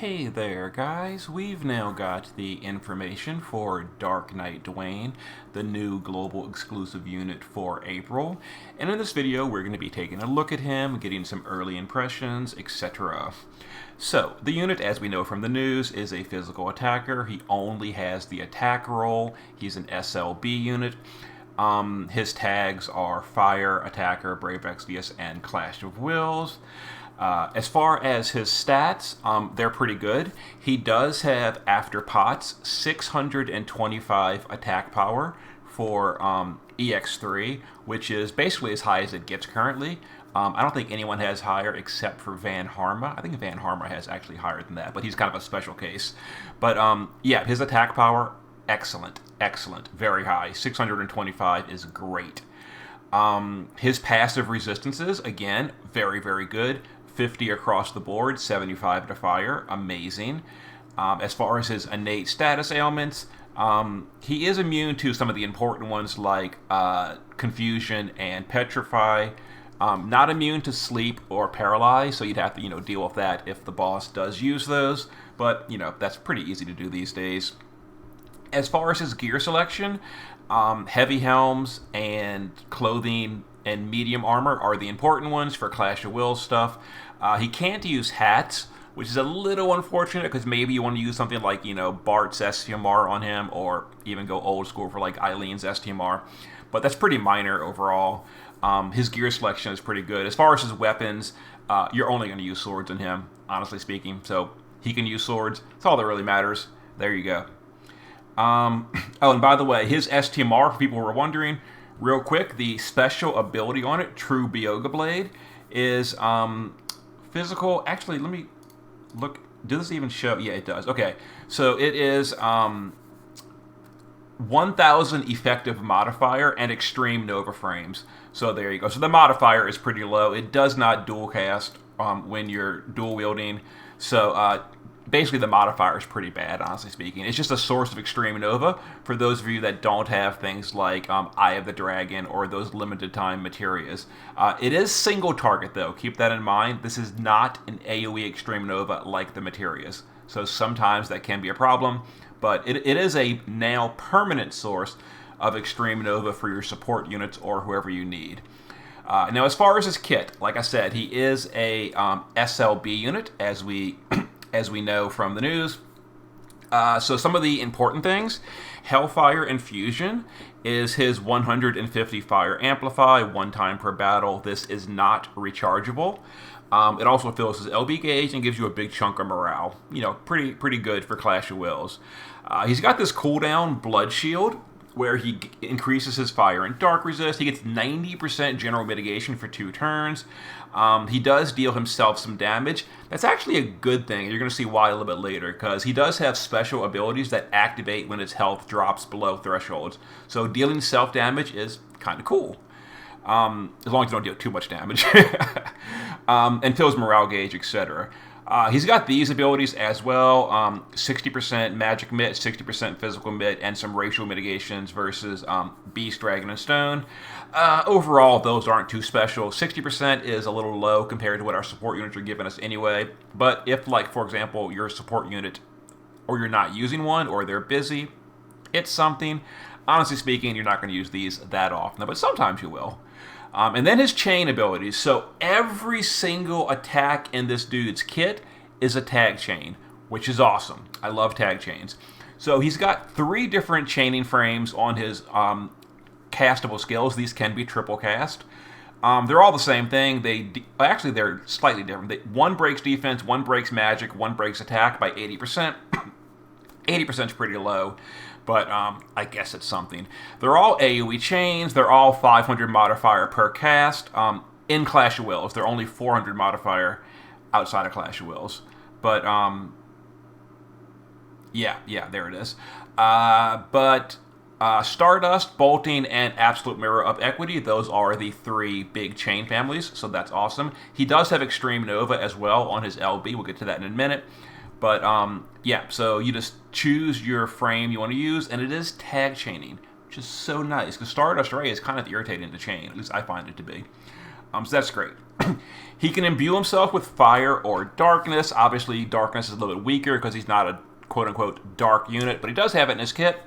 Hey there, guys. We've now got the information for Dark Knight Duane, the new global exclusive unit for April. And in this video, we're going to be taking a look at him, getting some early impressions, etc. So, the unit, as we know from the news, is a physical attacker. He only has the attack roll. He's an SLB unit. His tags are Fire, Attacker, Brave Exvius, and Clash of Wills. As far as his stats, they're pretty good. He does have, after pots, 625 attack power for EX3, which is basically as high as it gets currently. I don't think anyone has higher except for Van Harma. I think Van Harma has actually higher than that, but he's kind of a special case. But yeah, his attack power, excellent, very high. 625 is great. His passive resistances, again, very good. 50 across the board, 75 to fire, amazing. As far as his innate status ailments, he is immune to some of the important ones like confusion and petrify. Not immune to sleep or paralyze, so you'd have to deal with that if the boss does use those. But that's pretty easy to do these days. As far as his gear selection, heavy helms and clothing and medium armor are the important ones for Clash of Wills stuff. He can't use hats, which is a little unfortunate because maybe you want to use something like, Bart's STMR on him, or even go old school for like Eileen's STMR. But that's pretty minor overall. His gear selection is pretty good. As far as his weapons, you're only going to use swords on him, honestly speaking. So he can use swords. That's all that really matters. There you go. Oh, and by the way, his STMR, for people who are wondering, real quick, the special ability on it, True Byoga Blade, is physical. Actually, let me look. Does this even show? Yeah, it does. Okay, so it is 1,000 effective modifier and extreme Nova frames. So there you go. So the modifier is pretty low. It does not dual cast when you're dual wielding. So basically the modifier is pretty bad, honestly speaking. It's just a source of extreme Nova for those of you that don't have things like Eye of the Dragon or those limited time materias. It is single target though, keep that in mind. This is not an AoE extreme Nova like the materias. So sometimes that can be a problem, but it is a now permanent source of extreme Nova for your support units or whoever you need. Now as far as his kit, like I said, he is a SLB unit, as we know from the news. So some of the important things: Hellfire Infusion is his 150 fire amplify, one time per battle. This is not rechargeable. It also fills his LB gauge and gives you a big chunk of morale. Pretty good for Clash of Wills. He's got this cooldown Blood Shield, where he increases his fire and dark resist. He gets 90% general mitigation for 2 turns. He does deal himself some damage. That's actually a good thing. You're going to see why a little bit later, because he does have special abilities that activate when his health drops below thresholds. So dealing self-damage is kind of cool. As long as you don't deal too much damage. And fills morale gauge, etc. He's got these abilities as well. 60% magic mitt, 60% physical mitt, and some racial mitigations versus Beast, Dragon, and Stone. Overall, those aren't too special. 60% is a little low compared to what our support units are giving us anyway. But if, like, for example, you're a support unit, or you're not using one, or they're busy, it's something. Honestly speaking, you're not going to use these that often, but sometimes you will. And then his chain abilities. So every single attack in this dude's kit is a tag chain, which is awesome. I love tag chains. So he's got 3 different chaining frames on his castable skills. These can be triple cast. They're all the same thing. Actually, they're slightly different. One breaks defense, one breaks magic, one breaks attack by 80%. 80% is pretty low, but I guess it's something. They're all AoE chains. They're all 500 modifier per cast. In Clash of Wills, they're only 400 modifier outside of Clash of Wills. But yeah, there it is. But Stardust, Bolting, and Absolute Mirror of Equity, those are the 3 big chain families, so that's awesome. He does have Extreme Nova as well on his LB. We'll get to that in a minute. But yeah, so you just choose your frame you want to use, and it is tag chaining, which is so nice, because Stardust Ray is kind of irritating to chain. At least I find it to be. So that's great. He can imbue himself with fire or darkness. Obviously, darkness is a little bit weaker because he's not a quote-unquote dark unit, but he does have it in his kit.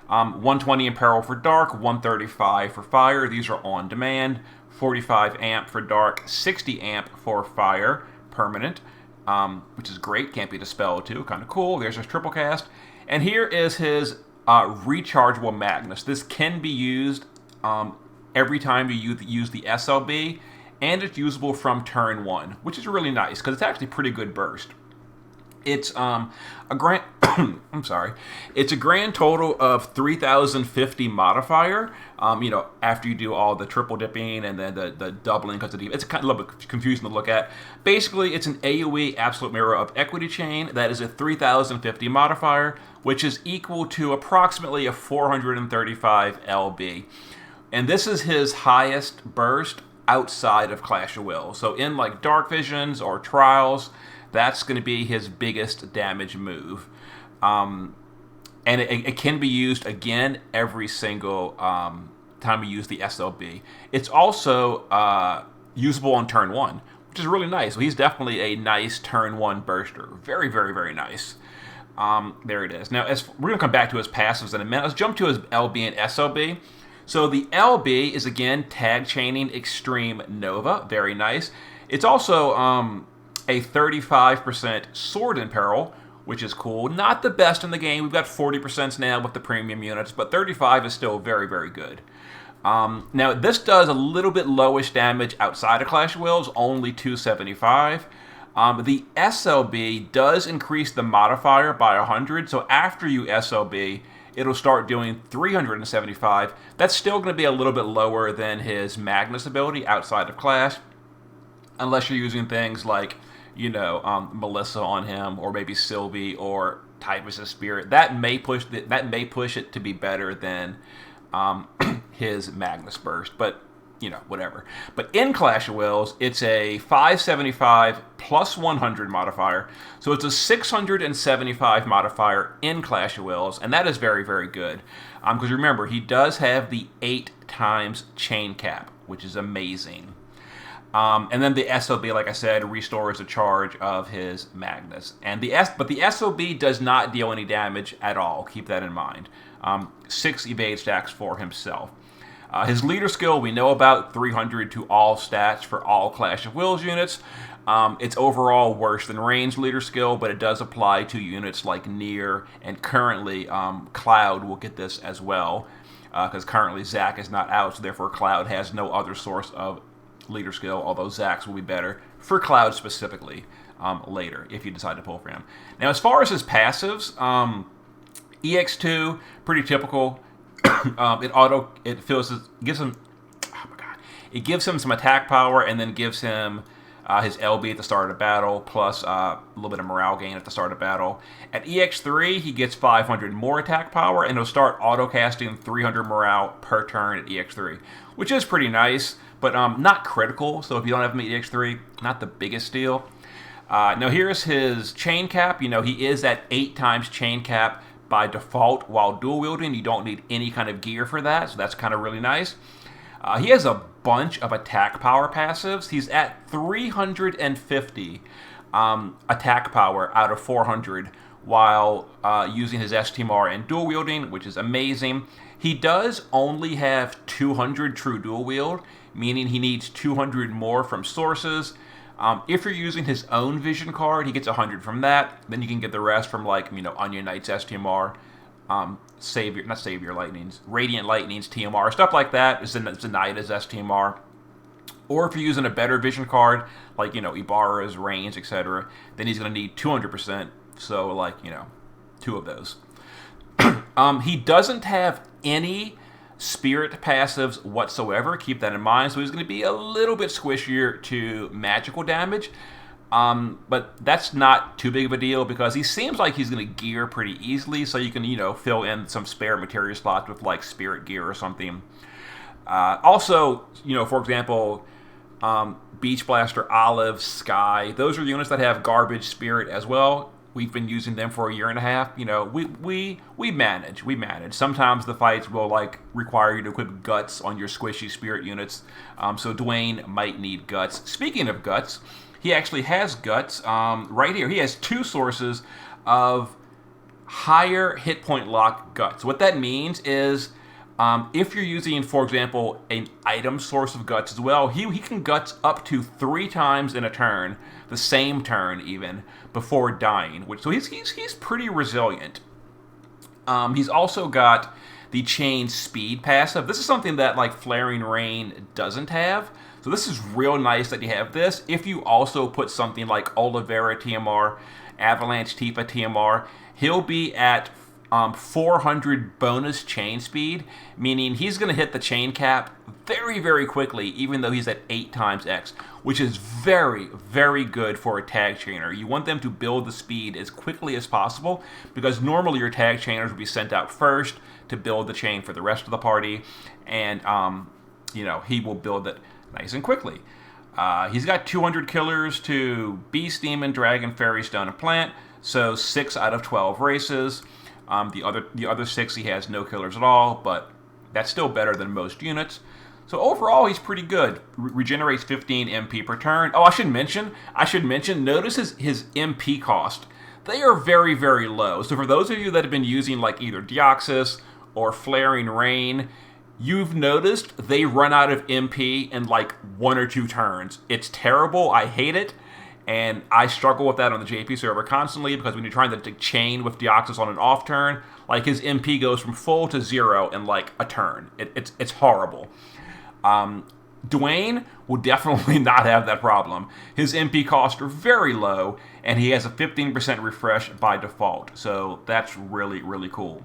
120 in peril for dark, 135 for fire. These are on demand. 45 amp for dark, 60 amp for fire, permanent, which is great. Can't be dispelled too. Kind of cool. There's his triple cast. And here is his rechargeable magnus. This can be used every time you use the SLB, and it's usable from turn 1, which is really nice because it's actually pretty good burst. It's a grand I'm sorry. It's a grand total of 3,050 modifier. After you do all the triple dipping and then the doubling because it's kind of a little bit confusing to look at. Basically, it's an AoE absolute mirror of equity chain that is a 3,050 modifier, which is equal to approximately a 435 LB. And this is his highest burst outside of Clash of Wills. So in like Dark Visions or Trials, that's going to be his biggest damage move. And it can be used again every single time you use the SLB. It's also usable on turn 1, which is really nice. So he's definitely a nice turn 1 burster. Very, very, very nice. There it is. Now, we're going to come back to his passives in a minute. Let's jump to his LB and SLB. So the LB is, again, Tag Chaining Extreme Nova. Very nice. It's also a 35% Sword in Peril, which is cool. Not the best in the game. We've got 40% now with the premium units, but 35 is still very, very good. Now, this does a little bit lowish damage outside of Clash of Wills, only 275. The SLB does increase the modifier by 100, so after you SLB, it'll start doing 375. That's still going to be a little bit lower than his Magnus ability outside of Clash, unless you're using things like, Melissa on him, or maybe Sylvie, or Typhus' Spirit. That may push it to be better than his Magnus Burst, but whatever. But in Clash of Wills, it's a 575 plus 100 modifier, so it's a 675 modifier in Clash of Wills, and that is very, very good. Because remember, he does have the 8 times chain cap, which is amazing. And then the SLB, like I said, restores the charge of his Magnus. But the SLB does not deal any damage at all. Keep that in mind. 6 evade stacks for himself. His leader skill we know about, 300 to all stats for all Clash of Wills units. It's overall worse than ranged leader skill, but it does apply to units like Nier, and currently Cloud will get this as well, because currently Zac is not out, so therefore Cloud has no other source of leader skill, although Zac's will be better for Cloud specifically later if you decide to pull for him. Now, as far as his passives, EX2, pretty typical. It gives him some attack power, and then gives him his LB at the start of battle, plus a little bit of morale gain at the start of battle. At EX3, he gets 500 more attack power, and he'll start auto-casting 300 morale per turn at EX3, which is pretty nice, but not critical, so if you don't have him at EX3, not the biggest deal. Now here's his chain cap. He is at 8 times chain cap by default while dual wielding. You don't need any kind of gear for that, so that's kind of really nice. He has a bunch of attack power passives. He's at 350 attack power out of 400 while using his STMR and dual wielding, which is amazing. He does only have 200 true dual wield, meaning he needs 200 more from sources. If you're using his own vision card, he gets 100 from that. Then you can get the rest from, like, Onion Knight's STMR, Radiant Lightning's TMR, stuff like that. Zenaida's STMR. Or if you're using a better vision card, like, Ibarra's, Reigns, etc., then he's going to need 200%. So, like, 2 of those. He doesn't have any spirit passives whatsoever. Keep that in mind. So he's going to be a little bit squishier to magical damage. But that's not too big of a deal because he seems like he's going to gear pretty easily. So you can, fill in some spare material slots with like spirit gear or something. Also, for example, Beach Blaster, Olive, Sky, those are units that have garbage spirit as well. We've been using them for a year and a half. You know, we manage. We manage. Sometimes the fights will like require you to equip guts on your squishy spirit units. So Dwayne might need guts. Speaking of guts, he actually has guts right here. He has 2 sources of higher hit point lock guts. What that means is if you're using, for example, an item source of guts as well, he can guts up to 3 times in a turn, the same turn even, before dying. So he's pretty resilient. He's also got the chain speed passive. This is something that like Flaring Rain doesn't have. So this is real nice that you have this. If you also put something like Oliveira TMR, Avalanche Tifa TMR, he'll be at 400 bonus chain speed, meaning he's going to hit the chain cap very, very quickly, even though he's at 8 times X, which is very, very good for a tag chainer. You want them to build the speed as quickly as possible, because normally your tag chainers will be sent out first to build the chain for the rest of the party, and you know, he will build it nice and quickly. He's got 200 killers to Beast, Demon, Dragon, Fairy, Stone, and Plant, so 6 out of 12 races. The other 6 he has no killers at all, but that's still better than most units. So overall, he's pretty good. Regenerates 15 MP per turn. Oh, I should mention, notice his MP cost. They are very, very low. So for those of you that have been using like either Deoxys or Flaring Rain, you've noticed they run out of MP in like 1 or 2 turns. It's terrible. I hate it. And I struggle with that on the JP server constantly, because when you're trying to chain with Deoxys on an off turn, like his MP goes from full to 0 in like a turn. It's horrible. Dwayne will definitely not have that problem. His MP costs are very low, and he has a 15% refresh by default. So that's really, really cool.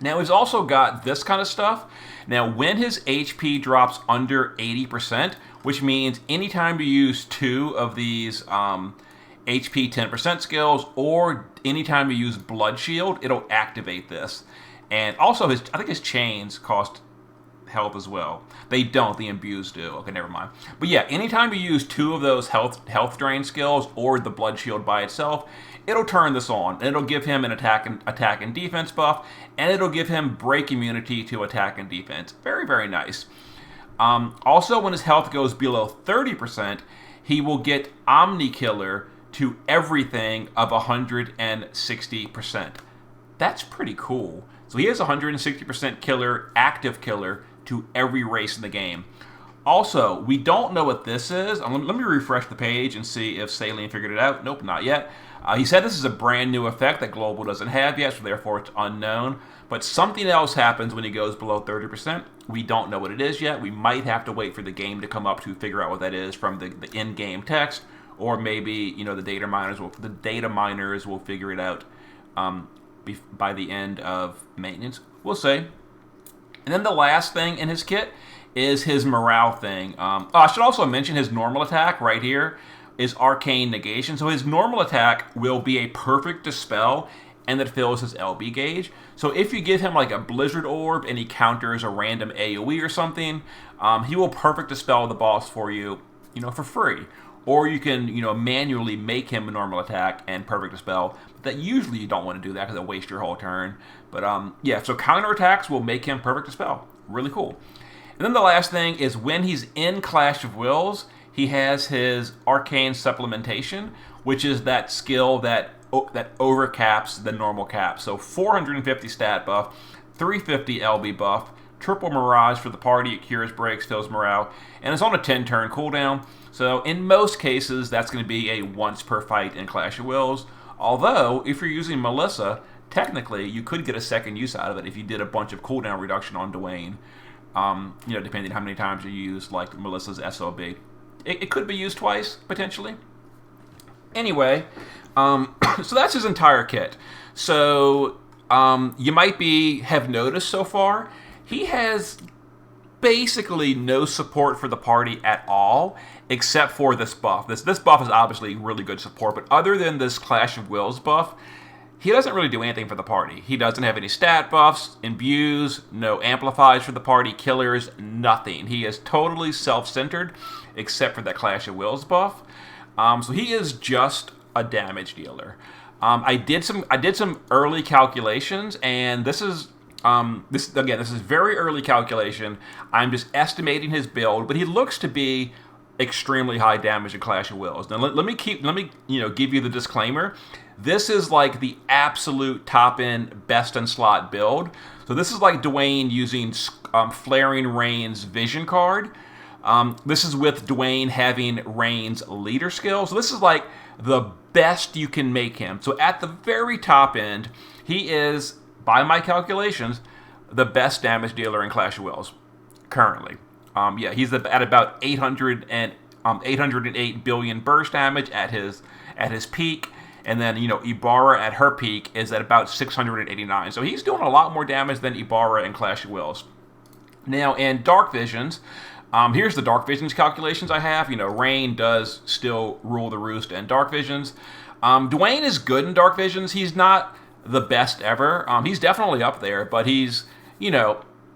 Now, he's also got this kind of stuff. Now, when his HP drops under 80%, which means anytime you use 2 of these HP 10% skills, or anytime you use Blood Shield, it'll activate this. And also, I think his chains cost health as well. They don't, the imbues do. Okay, never mind. But yeah, anytime you use 2 of those health drain skills or the Blood Shield by itself, it'll turn this on, and it'll give him an attack and defense buff, and it'll give him break immunity to attack and defense. Very, very nice. Also, when his health goes below 30%, he will get Omni Killer to everything of 160%. That's pretty cool. So he has 160% killer, active killer, to every race in the game. Also, we don't know what this is. Let me refresh the page and see if Saline figured it out. Nope, not yet. He said this is a brand new effect that Global doesn't have yet, so therefore it's unknown. But something else happens when he goes below 30%. We don't know what it is yet. We might have to wait for the game to come up to figure out what that is from the in-game text, or maybe, you know, the data miners will figure it out by the end of maintenance. We'll see. And then the last thing in his kit is his morale thing. I should also mention his normal attack right here is Arcane Negation. So his normal attack will be a perfect dispel, and that fills his LB gauge. So if you give him like a Blizzard Orb and he counters a random AoE or something, he will perfect dispel the boss for you, you know, for free. Or you can, you know, manually make him a normal attack and perfect dispel. But that usually you don't want to do that because it'll waste your whole turn. But yeah, so counterattacks will make him perfect dispel. Really cool. And then the last thing is when he's in Clash of Wills, he has his Arcane Supplementation, which is that skill that overcaps the normal cap. So 450 stat buff, 350 LB buff, triple Mirage for the party, it cures breaks, fills morale, and it's on a 10-turn cooldown. So in most cases, that's going to be a once per fight in Clash of Wills. Although, if you're using Melissa, technically, you could get a second use out of it if you did a bunch of cooldown reduction on Dwayne. You know, depending on how many times you use, like, Melissa's SOB. It could be used twice, potentially. Anyway, so that's his entire kit. So, you might have noticed so far, he has basically no support for the party at all, except for this buff. This buff is obviously really good support, but other than this Clash of Wills buff, he doesn't really do anything for the party. He doesn't have any stat buffs, imbues, no amplifies for the party, killers, nothing. He is totally self-centered, except for that Clash of Wills buff. So he is just a damage dealer. I did some early calculations, and this is very early calculation. I'm just estimating his build, but he looks to be extremely high damage in Clash of Wills. Now let me give you the disclaimer. This is like the absolute top end, best in slot build. So this is like Dwayne using Flaring Rain's Vision card. This is with Dwayne having Rain's leader skill. So this is like the best you can make him. So at the very top end, he is, by my calculations, the best damage dealer in Clash of Wills currently. He's at about 808 billion burst damage at his peak, and then Ibarra at her peak is at about 689. So he's doing a lot more damage than Ibarra in Clash of Wills. Now in Dark Visions, here's the Dark Visions calculations I have. Rain does still rule the roost in Dark Visions. Dwayne is good in Dark Visions. He's not the best ever. He's definitely up there, but he's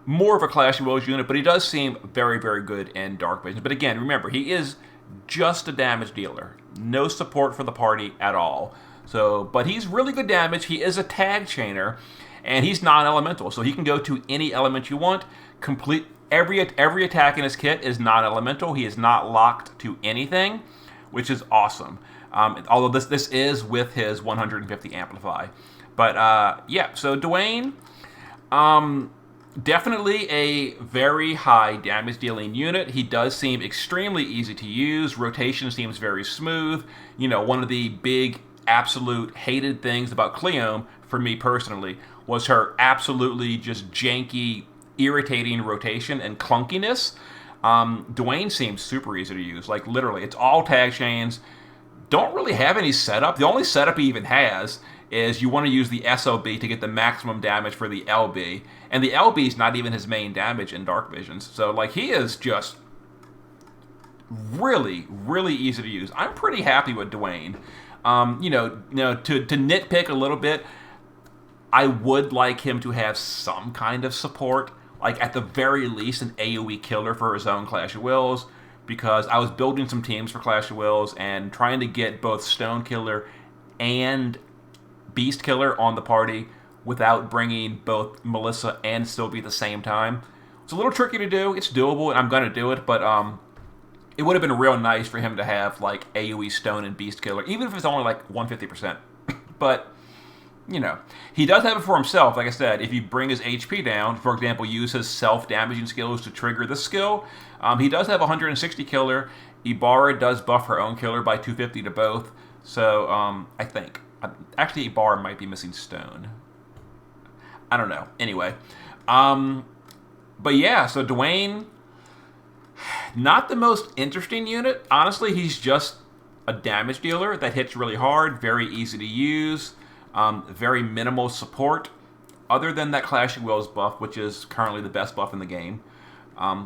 more of a Clash of Wills unit, but he does seem very, very good in Dark Visions. But again, remember, he is just a damage dealer. No support for the party at all. But he's really good damage. He is a tag chainer, and he's non-elemental, so he can go to any element you want. Every attack in his kit is non-elemental. He is not locked to anything, which is awesome. Although this is with his 150 amplify. But so Dwayne, definitely a very high damage dealing unit. He does seem extremely easy to use. Rotation seems very smooth. One of the big absolute hated things about Cleome, for me personally, was her absolutely just janky, irritating rotation and clunkiness. Dwayne seems super easy to use. Like literally, it's all tag chains. Don't really have any setup. The only setup he even has is you want to use the SOB to get the maximum damage for the LB. And the LB is not even his main damage in Dark Visions. So, he is just really, really easy to use. I'm pretty happy with Dwayne. To nitpick a little bit, I would like him to have some kind of support. Like, at the very least, an AoE killer for his own Clash of Wills. Because I was building some teams for Clash of Wills and trying to get both Stone Killer and Beast Killer on the party without bringing both Melissa and Sylvie at the same time. It's a little tricky to do. It's doable, and I'm going to do it, but it would have been real nice for him to have, AoE Stone and Beast Killer, even if it's only, 150%. But, he does have it for himself. Like I said, if you bring his HP down, for example, use his self-damaging skills to trigger the skill, he does have 160 killer. Ibarra does buff her own killer by 250 to both. So, I think. Actually, Ibarra might be missing Stone. I don't know. Anyway. But yeah, so Dwayne, not the most interesting unit. Honestly, he's just a damage dealer that hits really hard, very easy to use, very minimal support, other than that Clash of Wills buff, which is currently the best buff in the game.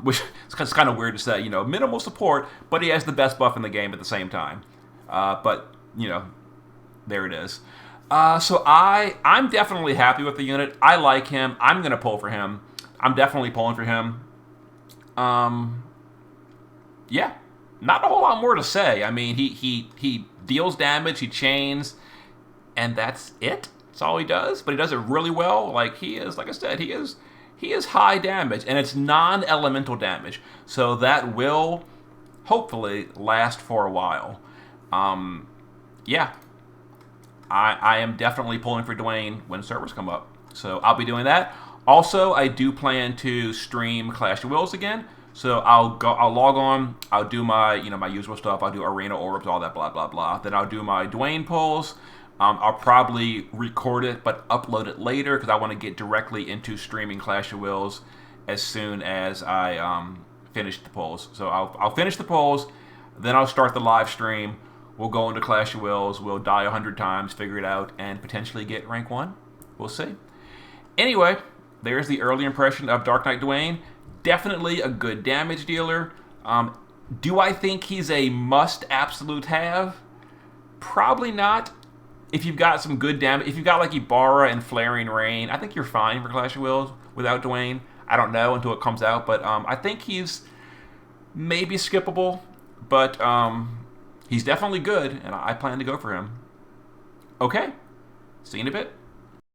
Which is kind of weird to say, minimal support, but he has the best buff in the game at the same time. But, there it is. So I'm definitely happy with the unit. I like him. I'm going to pull for him. I'm definitely pulling for him. Yeah, not a whole lot more to say. I mean, he deals damage, he chains, and that's it. That's all he does. But he does it really well. He is, like I said, he is high damage, and it's non-elemental damage. So that will hopefully last for a while. Yeah. I am definitely pulling for Dwayne when servers come up. So I'll be doing that. Also, I do plan to stream Clash of Wills again. So I'll log on, I'll do my, my usual stuff. I'll do arena orbs, all that blah, blah, blah. Then I'll do my Dwayne pulls. I'll probably record it, but upload it later because I want to get directly into streaming Clash of Wills as soon as I finish the polls. So I'll finish the polls, then I'll start the live stream. We'll go into Clash of Wills. We'll die 100 times, figure it out, and potentially get rank 1. We'll see. Anyway, there's the early impression of Dark Knight Duane. Definitely a good damage dealer. Do I think he's a must absolute have? Probably not. If you've got some good damage, if you've got Ibarra and Flaring Rain, I think you're fine for Clash of Wills without Dwayne. I don't know until it comes out, but I think he's maybe skippable, but he's definitely good, and I plan to go for him. Okay, See you in a bit.